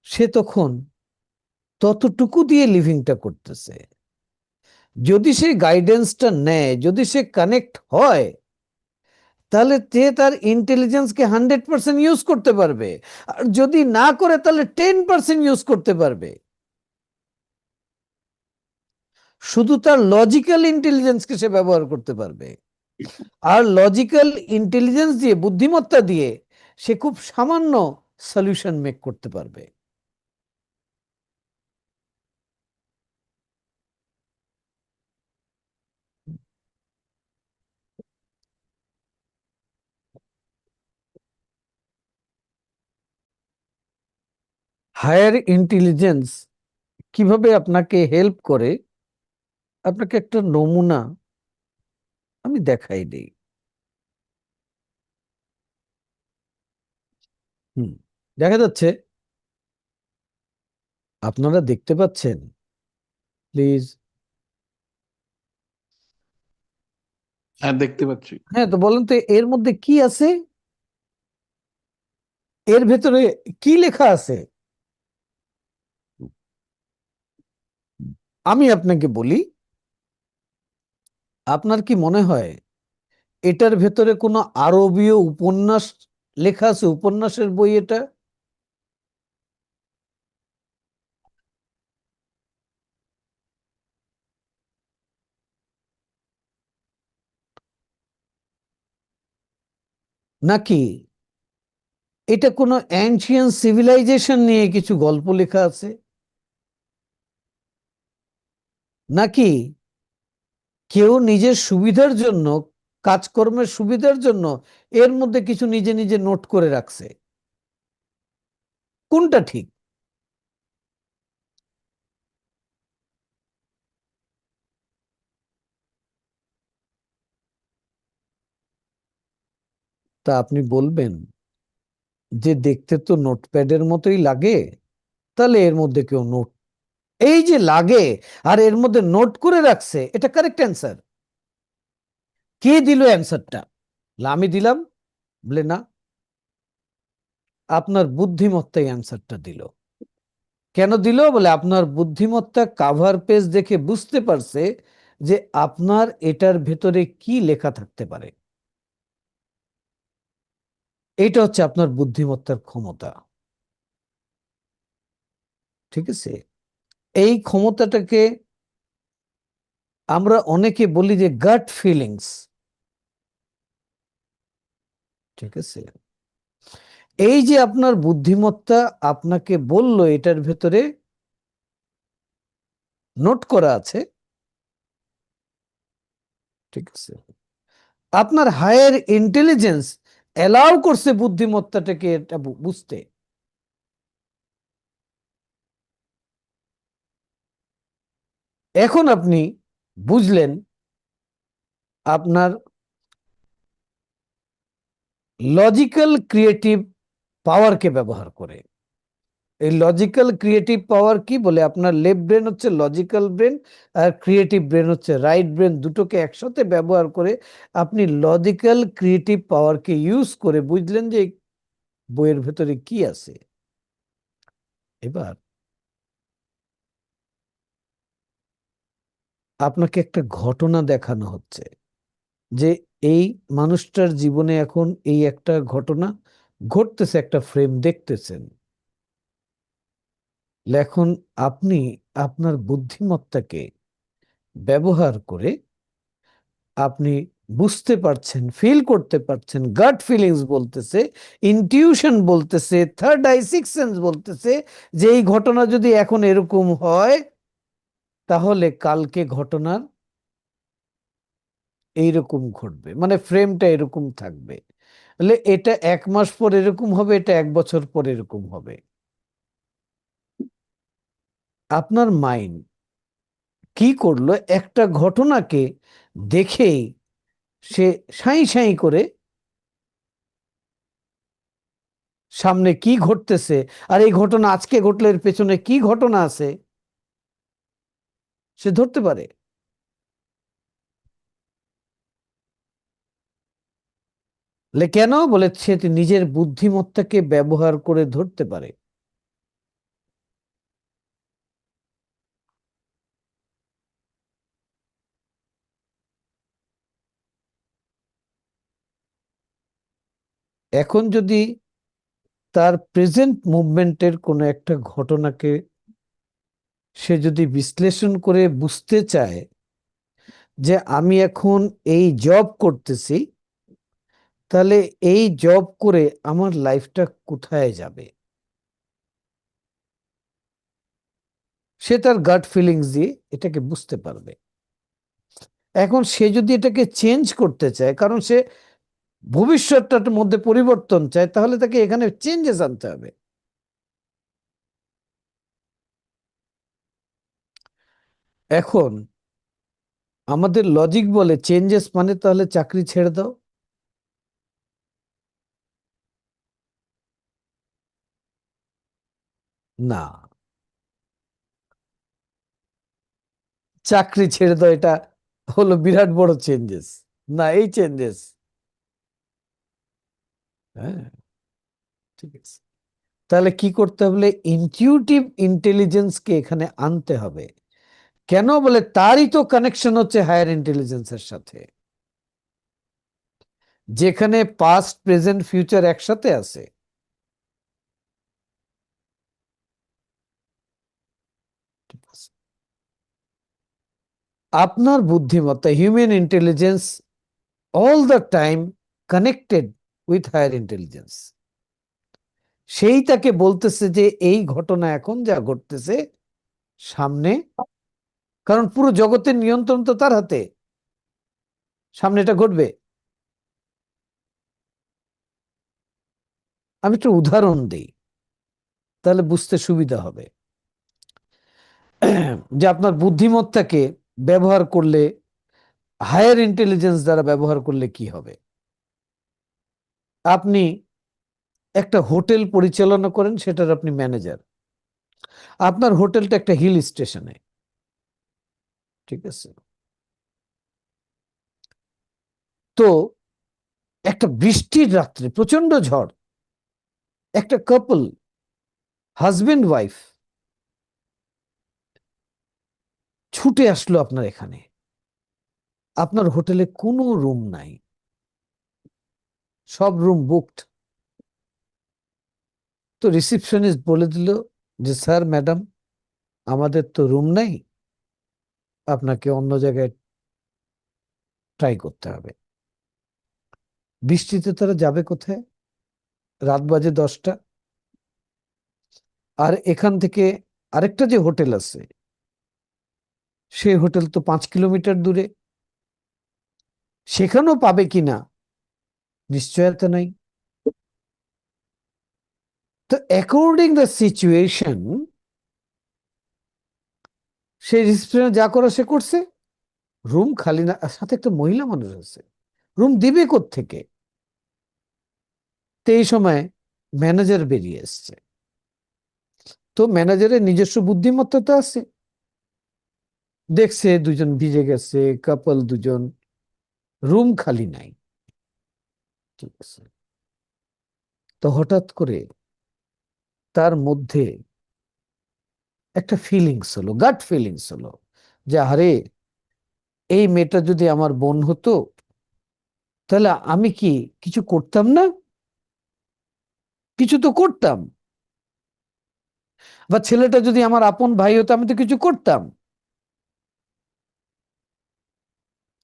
সে তখন ততটুকু দিয়ে লিভিংটা করতেছে। যদি সে গাইডেন্সটা নেয়, যদি সে কানেক্ট হয়, তাহলে সে তার ইন্টেলিজেন্সকে 100% ইউজ করতে পারবে। আর যদি না করে তাহলে 10% ইউজ করতে পারবে। শুধু তার লজিক্যাল ইন্টেলিজেন্সকে সে ব্যবহার করতে পারবে। আর লজিক্যাল ইন্টেলিজেন্স দিয়ে, বুদ্ধিমত্তা দিয়ে সে খুব সামান্য সলিউশন মেক করতে পারবে। হায়ার ইন্টেলিজেন্স কিভাবে আপনাকে হেল্প করে, আপনাকে একটা নমুনা আমি দেখাই দিই। হুম, দেখা যাচ্ছে, আপনারা দেখতে পাচ্ছেন? প্লিজ। হ্যাঁ, দেখতে পাচ্ছি। হ্যাঁ, তো বলেন তো এর মধ্যে কি আছে? এর ভেতরে কি লেখা আছে? আমি আপনাকে বলি, আপনার কি মনে হয় এটার ভেতরে কোনো আরবীয় উপন্যাস লেখা আছে? উপন্যাসের বই এটা? নাকি এটা কোনো অ্যানশিয়েন্ট সিভিলাইজেশন নিয়ে কিছু গল্প লেখা আছে? নাকি কেউ নিজের সুবিধার জন্য, কাজকর্মের সুবিধার জন্য এর মধ্যে কিছু নিজে নিজে নোট করে রাখছে? কোনটা ঠিক? তা আপনি বলবেন যে দেখতে তো নোটপ্যাডের মতোই লাগে, তাহলে এর মধ্যে কেউ নোট, এই যে লাগে আর এর মধ্যে নোট করে রাখছে, এটা কারেক্ট অ্যান্সার? কে দিল অ্যান্সারটা? আমি দিলাম? বলে না, আপনার বুদ্ধিমত্তাই অ্যান্সারটা দিল। কেন দিল? বলে আপনার বুদ্ধিমত্তা কাভার পেজ দেখে বুঝতে পারছে যে আপনার এটার ভেতরে কি লেখা থাকতে পারে। এটা হচ্ছে আপনার বুদ্ধিমত্তার ক্ষমতা। ঠিক আছে? এই ক্ষমতাটাকে আমরা অনেকে বলি যে গাট ফিলিংস। ঠিক আছে? এই যে আপনার বুদ্ধিমত্তা আপনাকে বলল এটার ভেতরে নোট করা আছে, ঠিক আছে, আপনার হায়ার ইন্টেলিজেন্স অ্যালাউ করছে বুদ্ধিমত্তাটাকে এটা বুঝতে। এখন আপনি বুঝলেন আপনার লজিক্যাল ক্রিয়েটিভ পাওয়ারকে ব্যবহার করে। এই লজিক্যাল ক্রিয়েটিভ পাওয়ার কি বলে, আপনার লেফট ব্রেন হচ্ছে লজিক্যাল ব্রেন আর ক্রিয়েটিভ ব্রেন হচ্ছে রাইট ব্রেন, দুটোকে একসাথে ব্যবহার করে আপনি লজিক্যাল ক্রিয়েটিভ পাওয়ারকে ইউজ করে বুঝলেন যে এই বইয়ের ভেতরে কি আছে। এবার আপনাকে একটা ঘটনা দেখানো হচ্ছে যে এই মানুষটার জীবনে এখন এই একটা ঘটনা ঘটতেছে, একটা ফ্রেম দেখতেছেন। এখন আপনি আপনার বুদ্ধিমত্তাকে ব্যবহার করে আপনি বুঝতে পারছেন, ফিল করতে পারছেন, গাট ফিলিংস বলতেছে, ইনটিউশন বলতেছে, থার্ড আই সিক্স সেন্স বলতেছে যে এই ঘটনা যদি এখন এরকম হয় তাহলে কালকে ঘটনার এইরকম ঘটবে, মানে ফ্রেমটা এরকম থাকবে। তাহলে এটা 1 মাস পর এরকম হবে, এটা 1 বছর পর এরকম হবে। আপনার মাইন্ড কি করলো, একটা ঘটনাকে দেখেই সে সাঁই সাঁই করে সামনে কি ঘটতেছে আর এই ঘটনা আজকে ঘটলে এর পেছনে কি ঘটনা আছে সে ধরতে পারে। কেন বলে, সে নিজের বুদ্ধিমত্তাকে ব্যবহার করে ধরতে পারে। এখন যদি তার প্রেজেন্ট মুভমেন্টের কোনো একটা ঘটনাকে সে যদি বিশ্লেষণ করে বুঝতে চায় যে আমি এখন এই জব করতেছি, তাহলে এই জব করে আমার লাইফটা কোথায় যাবে, সে তার গাট ফিলিংস দিয়ে এটাকে বুঝতে পারবে। এখন সে যদি এটাকে চেঞ্জ করতে চায়, কারণ সে ভবিষ্যৎটার মধ্যে পরিবর্তন চায়, তাহলে তাকে এখানে চেঞ্জেস আনতে হবে। এখন আমাদের লজিক বলে চেঞ্জেস মানে তাহলে চাকরি ছেড়ে দাও। না, চাকরি ছেড়ে দাও এটা হলো বিরাট বড় চেঞ্জেস। না, এই চেঞ্জেস, হ্যাঁ, ঠিক আছে। তাহলে কি করতে হবে, ইনটিউটিভ ইন্টেলিজেন্সকে এখানে আনতে হবে। কেন বলে, তারই তো কানেকশন হচ্ছে হায়ার ইন্টেলিজেন্সের সাথে, যেখানে পাস্ট প্রেজেন্ট ফিউচার একসাথে আছে। ঠিক আছে। আপনার বুদ্ধিমত্তা, human intelligence, all the time connected with higher intelligence. সেই তাকে বলতেছে যে এই ঘটনা এখন যা ঘটতেছে সামনে, কারণ পুরো জগতের নিয়ন্ত্রণ তো তার হাতে, সামনে এটা ঘটবে। আমি একটা উদাহরণ দিই, তাহলে বুঝতে সুবিধা হবে। যে আপনার বুদ্ধিমত্তাকে ব্যবহার করলে, হায়ার ইন্টেলিজেন্স দ্বারা ব্যবহার করলে কি হবে। আপনি একটা হোটেল পরিচালনা করেন, সেটার আপনি ম্যানেজার। আপনার হোটেলটা একটা হিল স্টেশনে, ঠিক আছে। তো একটা বৃষ্টির রাত্রে, প্রচন্ড ঝড়, একটা কাপল, হাজবেন্ড ওয়াইফ ছুটে আসলো আপনার এখানে। আপনার হোটেলে কোনো রুম নাই, সব রুম বুকড। তো রিসিপশনিস্ট বলে দিল যে স্যার ম্যাডাম, আমাদের তো রুম নাই, আপনাকে অন্য জায়গায় ট্রাই করতে হবে। বৃষ্টিতে তারা যাবে কোথায়, রাত বাজে 10টা, আর এখান থেকে আরেকটা যে হোটেল আছে সেই হোটেল তো 5 কিলোমিটার দূরে, সেখানেও পাবে কিনা নিশ্চয়তা নাই। তো অ্যাকর্ডিং দ্য সিচুয়েশন, সেই রিসিপশনে যা করা সে করছে। রুম খালি না, আর সাথে একটা মহিলা মানুষ আছে, রুম দিবে থেকে। তো এই সময় ম্যানেজার বেরিয়ে এসছে। তো ম্যানেজারের নিজস্ব বুদ্ধিমত্তা তো আছে, দেখছে দুজন ভিজে গেছে, কাপল দুজন, রুম খালি নাই। ঠিক আছে, তো হঠাৎ করে তার মধ্যে একটা ফিলিংস হলো, গাট ফিলিংস হলো, যে আরে এই মেয়েটা যদি আমার বোন হতো তাহলে আমি কি কিছু করতাম না? কিছু তো করতাম। বা ছেলেটা যদি আমার আপন ভাই হতো আমি তো কিছু করতাম।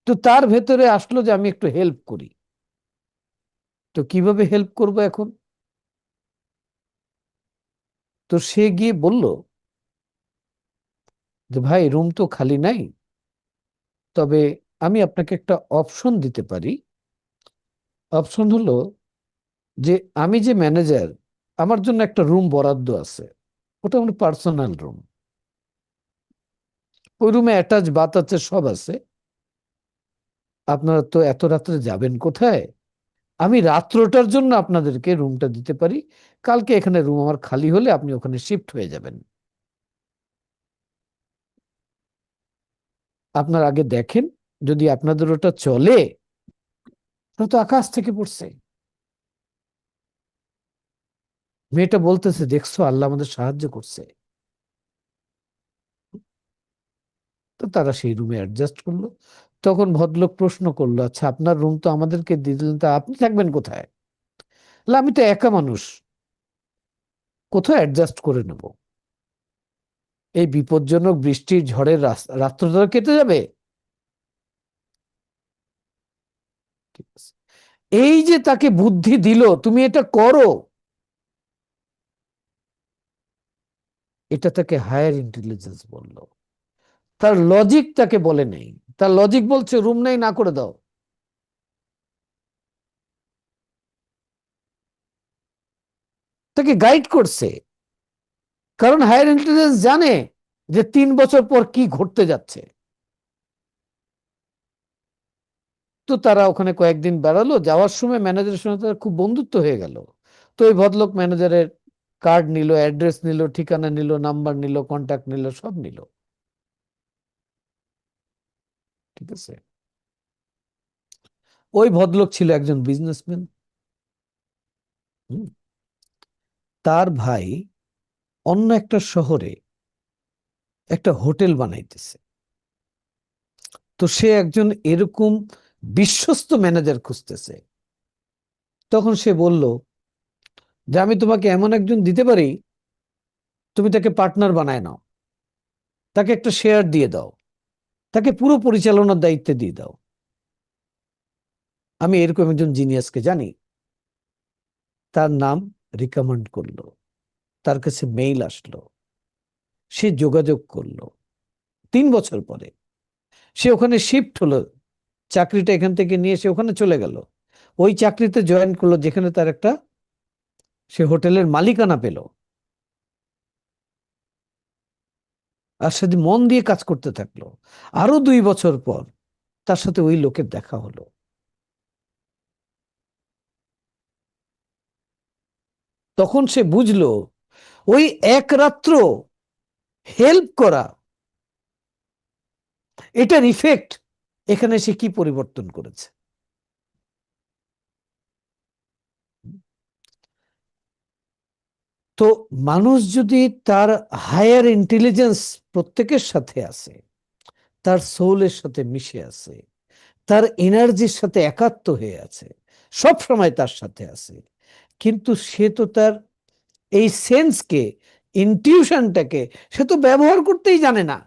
তো তার ভেতরে আসলো যে আমি একটু হেল্প করি। তো কিভাবে হেল্প করব এখন? তো সে গিয়ে বলল যে ভাই রুম তো খালি নাই, তবে আমি আপনাকে একটা অপশন দিতে পারি। অপশন হলো যে আমি যে ম্যানেজার, আমার জন্য একটা রুম বরাদ্দ আছে, ওটা আমার পার্সোনাল রুম। ওই রুমে অ্যাটাচ বাথ আছে, সব আছে। আপনারা তো এত রাত্রে যাবেন কোথায়? আমি রাত্রটার জন্য আপনাদেরকে রুমটা দিতে পারি। কালকে এখানে রুম আমার খালি হলে আপনি ওখানে শিফট হয়ে যাবেন। আপনার আগে দেখেন, যদি আপনাদের ওটা চলে তাহলে তো আকাশ থেকে পড়ছে। মেয়েটা বলতেছে, দেখছো আল্লাহ আমাদের সাহায্য করছে। তো তারা সেই রুমে অ্যাডজাস্ট করলো। তখন ভদ্রলোক প্রশ্ন করলো, আচ্ছা আপনার রুম তো আমাদেরকে দিয়ে দিলেন, তা আপনি থাকবেন কোথায়? বললো, আমি তো একা মানুষ, কোথায় অ্যাডজাস্ট করে নেব? এই বিপজ্জনক বৃষ্টির ঝড়ের রাত্র ধরে কেটে যাবে? ঠিক আছে। এই যে তাকে বুদ্ধি দিল তুমি এটা করো, এটা তাকে হায়ার ইন্টেলিজেন্স বললো। তার লজিক তাকে বলে নেই। তার লজিক বলছে রুম নেই, না করে দাও। তাকে গাইড করছে। কারণ হায়ার ইন্টেলিজেন্স জানে যে 3 বছর পর কি ঘটতে যাচ্ছে। তো তারা ওখানে কয়েকদিন বেড়ালো, যাওয়ার সময় ম্যানেজারের সঙ্গে তার খুব বন্ধুত্ব হয়ে গেল। তো ওই ভদ্রলোক ম্যানেজারের কার্ড নিল, অ্যাড্রেস নিল, ঠিকানা নিল, নাম্বার নিল, কন্ট্যাক্ট নিল, সব নিল। ঠিক আছে। ওই ভদ্রলোক ছিল একজন বিজনেসম্যান। তার ভাই অন্য একটা শহরে একটা হোটেল বানাইতেছে। তো সে একজন এরকম বিশ্বস্ত ম্যানেজার খুঁজতেছে। তখন সে বলল যে আমি তোমাকে এমন একজন দিতে পারি, তুমি তাকে পার্টনার বানায় নাও, তাকে একটা শেয়ার দিয়ে দাও, তাকে পুরো পরিচালনার দায়িত্বে দিয়ে দাও। আমি এরকম একজন জিনিয়াসকে জানি। তার নাম রিকমেন্ড করলো, তার কাছে মেইল আসলো, সে যোগাযোগ করলো। 3 বছর পরে সে ওখানে শিফট হলো। চাকরিটা এখান থেকে নিয়ে সে ওখানে চলে গেল। ওই চাকরিতে জয়েন করলো যেখানে তার একটা, সে হোটেলের মালিকানা পেল। আর সাথে মন দিয়ে কাজ করতে থাকলো। আরো 2 বছর পর তার সাথে ওই লোকের দেখা হলো। তখন সে বুঝলো ওই এক রাত্র হেল্প করা, এটার ইফেক্ট এখানে সে কি পরিবর্তন করেছে। তো মানুষ যদি তার হায়ার ইন্টেলিজেন্স প্রত্যেকের সাথে আছে, তার সোলের সাথে মিশে আছে, তার এনার্জির সাথে একাত্ম হয়ে আছে, সব সময় তার সাথে আছে, কিন্তু সে তো তার এই সেন্সকে, ইনটিউশনটাকে সে তো ব্যবহার করতেই জানে না।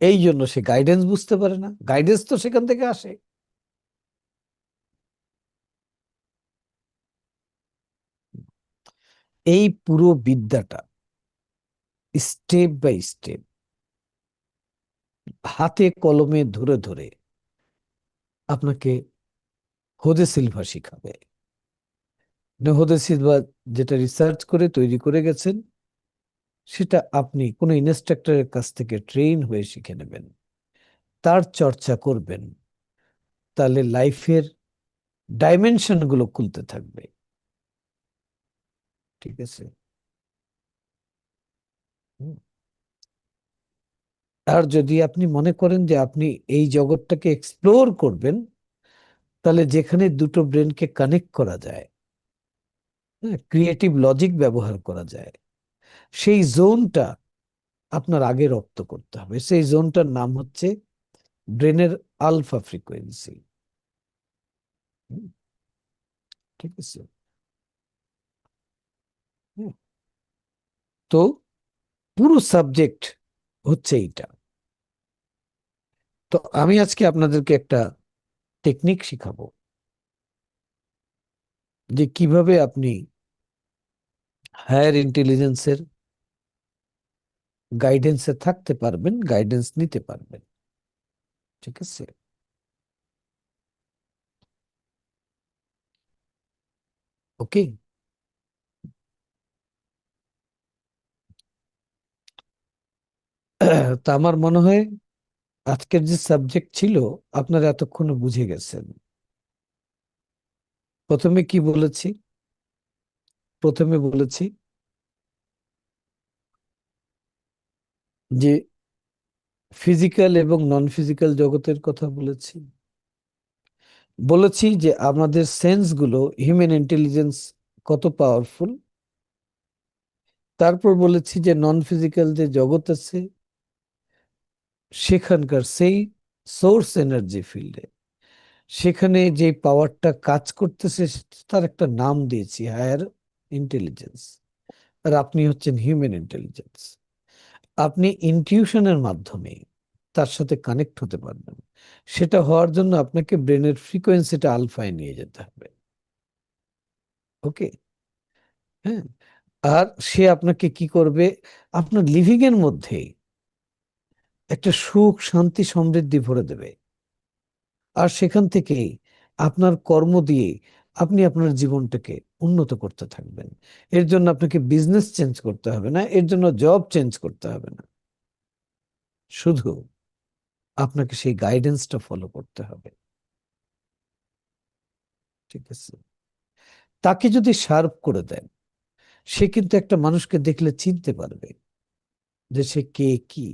এই জন্য সে গাইডেন্স বুঝতে পারে না। গাইডেন্স তো সেখান থেকে আসে। এই পুরো বিদ্যাটা স্টেপ বাই স্টেপ, হাতে কলমে ধরে ধরে আপনাকে হোদে সিলভা শিখাবে। হোদে সিলভা যেটা রিসার্চ করে তৈরি করে গেছেন, সেটা আপনি কোনো ইনস্ট্রাক্টরের কাছ থেকে ট্রেন হয়ে শিখে নেবেন। তার চর্চা করবেন, তাহলে লাইফের ডাইমেনশন গুলো খুলতে থাকবে। ঠিক আছে? হুম। আর যদি আপনি মনে করেন যে আপনি এই জগৎটাকে এক্সপ্লোর করবেন, তাহলে যেখানে দুটো ব্রেনকে কানেক্ট করা যায়, হ্যাঁ, ক্রিয়েটিভ লজিক ব্যবহার করা যায়, সেই জোনটা আপনার আগে রপ্ত করতে হবে। সেই জোনটার নাম হচ্ছে ব্রেনের আলফা ফ্রিকোয়েন্সি। ঠিক আছে? হুম। তো পুরো সাবজেক্ট হচ্ছে এইটা। তো আমি আজকে আপনাদেরকে একটা টেকনিক শিখাবো, যে কিভাবে আপনি হায়ার ইন্টেলিজেন্সের গাইডেন্সে থাকতে পারবেন, গাইডেন্স নিতে পারবেন। ঠিক আছে? ওকে। তা আমার মনে হয় আজকের যে সাবজেক্ট ছিল আপনারা এতক্ষণে বুঝে গেছেন। প্রথমে কি বলেছি? প্রথমে বলেছি যে ফিজিক্যাল এবং নন ফিজিক্যাল জগতের কথা বলেছি। বলেছি যে আমাদের সেন্সগুলো, হিউম্যান ইন্টেলিজেন্স কত পাওয়ারফুল। তারপর বলেছি যে নন ফিজিক্যাল যে জগৎ আছে সেখানকার সেই সোর্স এনার্জি ফিল্ডে, সেখানে যে পাওয়ারটা কাজ করতেছে তার একটা নাম দিয়েছি হায়ার ইন্টেলিজেন্স। আর আপনি হচ্ছেন হিউম্যান ইন্টেলিজেন্স। আপনি ইনটিউশনের মাধ্যমে তার সাথে কানেক্ট হতে পারবেন। সেটা হওয়ার জন্য আপনাকে ব্রেনের ফ্রিকোয়েন্সিটা আলফায় নিয়ে যেতে হবে। ওকে? হ্যাঁ। আর সে আপনাকে কি করবে? আপনার লিভিং এর মধ্যে একটা সুখ, শান্তি, সমৃদ্ধি ভরে দেবে। আর সেখান থেকেই আপনার কর্ম দিয়ে আপনি আপনার জীবনটাকে উন্নত করতে থাকবেন। এর জন্য আপনাকে বিজনেস চেঞ্জ করতে হবে না, এর জন্য জব চেঞ্জ করতে হবে না। শুধু আপনাকে সেই গাইডেন্সটা ফলো করতে হবে। ঠিক আছে? তাকে যদি শার্প করে দেন, সে কিন্তু একটা মানুষকে দেখলে চিনতে পারবে যে সে কে, কি।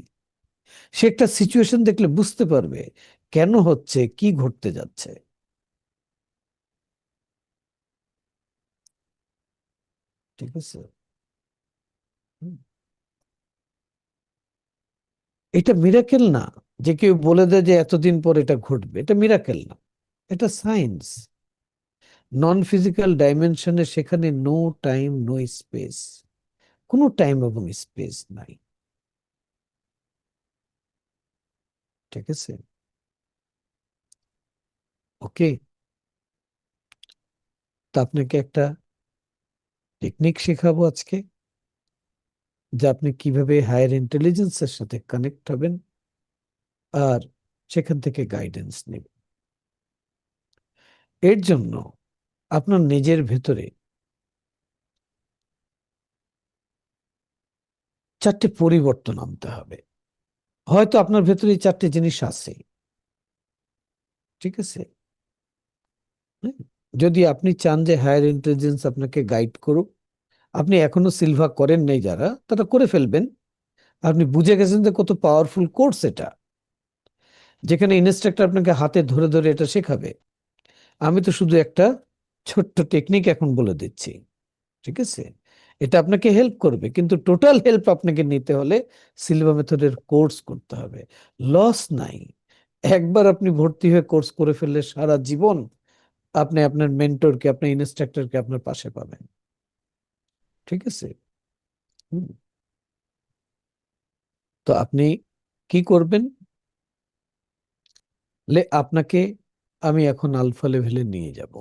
সে একটা সিচুয়েশন দেখলে বুঝতে পারবে কেন হচ্ছে, কি ঘটতে যাচ্ছে। ঠিক আছে? হুম। এটা মিরাকেল না যে কেউ বলে দেয় যে এতদিন পর এটা ঘটবে। এটা মিরাকেল না, এটা সায়েন্স। নন ফিজিক্যাল ডাইমেনশনে সেখানে নো টাইম, নো স্পেস, কোনো টাইম এবং স্পেস নাই। ঠিক আছে? ওকে। তো আপনাকে একটা টেকনিক শেখাবো আজকে, যে আপনি কিভাবে হায়ার ইন্টেলিজেন্সের সাথে কানেক্ট হবেন আর সেখান থেকে গাইডেন্স নেবেন। এর জন্য আপনার নিজের ভেতরে চারটে পরিবর্তন আনতে হবে। হয়তো আপনার ভেতরে এই চারটে জিনিস আছে। ঠিক আছে? হুম। যদি আপনি চান যে হায়ার ইন্টেলিজেন্স আপনাকে গাইড করুক, আপনি এখনো সিলভা করেন নাই যারা, তারা করে ফেলবেন। আপনি বুঝে গেছেন যে কত পাওয়ারফুল কোর্স এটা, যেখানে ইনস্ট্রাক্টর আপনাকে হাতে ধরে ধরে এটা শেখাবে। আমি তো শুধু একটা ছোট্ট টেকনিক এখন বলে দিচ্ছি। ঠিক আছে? এটা আপনাকে হেল্প করবে, কিন্তু টোটাল হেল্প আপনাকে নিতে হলে সিলভা মেথডের কোর্স করতে হবে। লস নাই। একবার আপনি ভর্তি হয়ে কোর্স করে ফেললে সারা জীবন আপনি আপনার মেন্টরকে, আপনার ইনস্ট্রাক্টরকে আপনার পাশে পাবেন। ঠিক আছে? হুম। তো আপনি কি করবেন? আপনাকে আমি এখন আলফা লেভেলে নিয়ে যাব।